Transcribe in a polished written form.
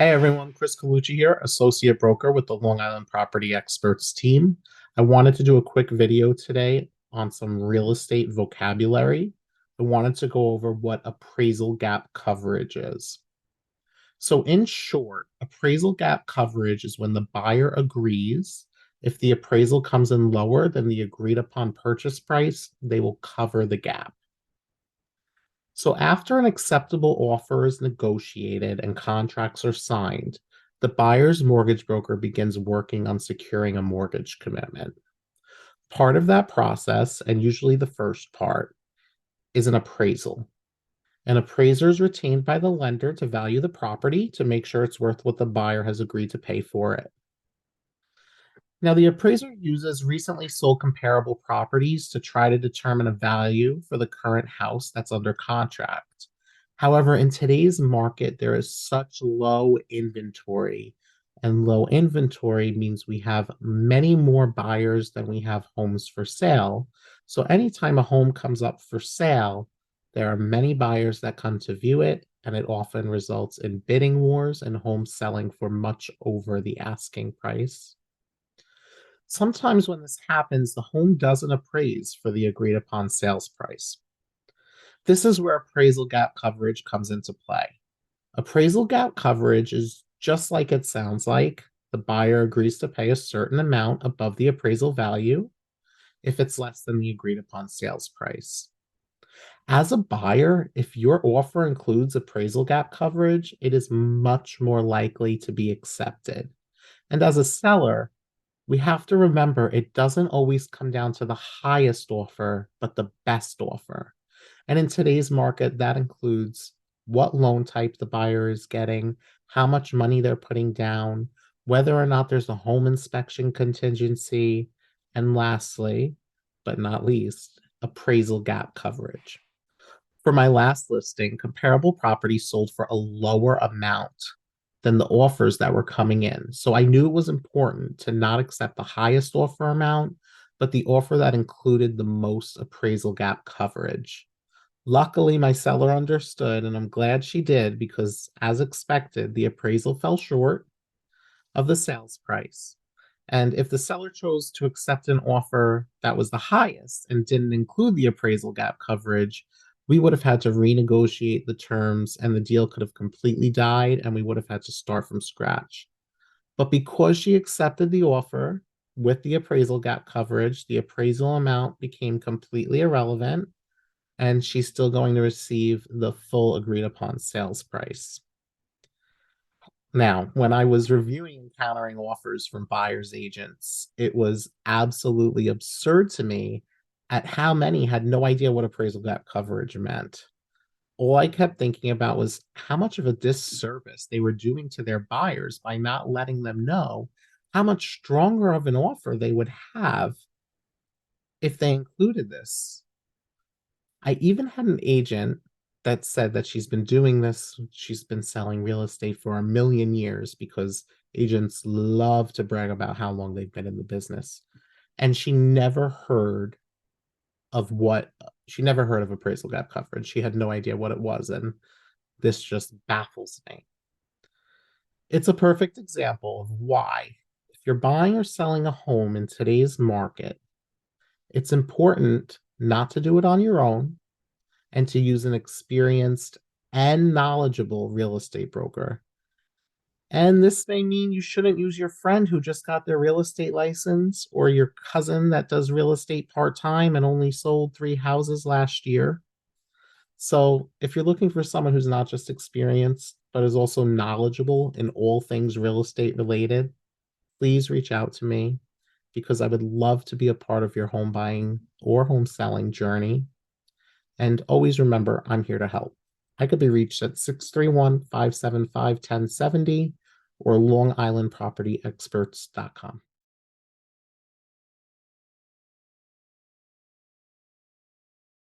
Hey everyone, Chris Colucci here, associate broker with the Long Island Property Experts team. I wanted to do a quick video today on some real estate vocabulary. I wanted to go over what appraisal gap coverage is. So, in short, appraisal gap coverage is when the buyer agrees if the appraisal comes in lower than the agreed upon purchase price, they will cover the gap. So after an acceptable offer is negotiated and contracts are signed, the buyer's mortgage broker begins working on securing a mortgage commitment. Part of that process, and usually the first part, is an appraisal. An appraiser is retained by the lender to value the property to make sure it's worth what the buyer has agreed to pay for it. Now, the appraiser uses recently sold comparable properties to try to determine a value for the current house that's under contract. However, in today's market, there is such low inventory, and low inventory means we have many more buyers than we have homes for sale. So, anytime a home comes up for sale, there are many buyers that come to view it, and it often results in bidding wars and homes selling for much over the asking price. Sometimes when this happens, the home doesn't appraise for the agreed upon sales price. This is where appraisal gap coverage comes into play. Appraisal gap coverage is just like it sounds like. The buyer agrees to pay a certain amount above the appraisal value if it's less than the agreed upon sales price. As a buyer, if your offer includes appraisal gap coverage, it is much more likely to be accepted. And as a seller, we have to remember it doesn't always come down to the highest offer, but the best offer. And in today's market, that includes what loan type the buyer is getting, how much money they're putting down, whether or not there's a home inspection contingency, and lastly, but not least, appraisal gap coverage. For my last listing, comparable properties sold for a lower amount than the offers that were coming in. So I knew it was important to not accept the highest offer amount, but the offer that included the most appraisal gap coverage. Luckily, my seller understood, and I'm glad she did because, as expected, the appraisal fell short of the sales price. And if the seller chose to accept an offer that was the highest and didn't include the appraisal gap coverage, we would have had to renegotiate the terms and the deal could have completely died and we would have had to start from scratch. But because she accepted the offer with the appraisal gap coverage, the appraisal amount became completely irrelevant and she's still going to receive the full agreed upon sales price. Now, when I was reviewing and countering offers from buyer's agents, it was absolutely absurd to me at how many had no idea what appraisal gap coverage meant. All I kept thinking about was how much of a disservice they were doing to their buyers by not letting them know how much stronger of an offer they would have if they included this. I even had an agent that said that she's been doing this, she's been selling real estate for a million years because agents love to brag about how long they've been in the business. And she never heard of appraisal gap coverage. She had no idea what it was. And this just baffles me. It's a perfect example of why, if you're buying or selling a home in today's market, it's important not to do it on your own and to use an experienced and knowledgeable real estate broker. And this may mean you shouldn't use your friend who just got their real estate license or your cousin that does real estate part time and only sold 3 houses last year. So, if you're looking for someone who's not just experienced, but is also knowledgeable in all things real estate related, please reach out to me because I would love to be a part of your home buying or home selling journey. And always remember, I'm here to help. I could be reached at 631 575 1070 or longislandpropertyexperts.com.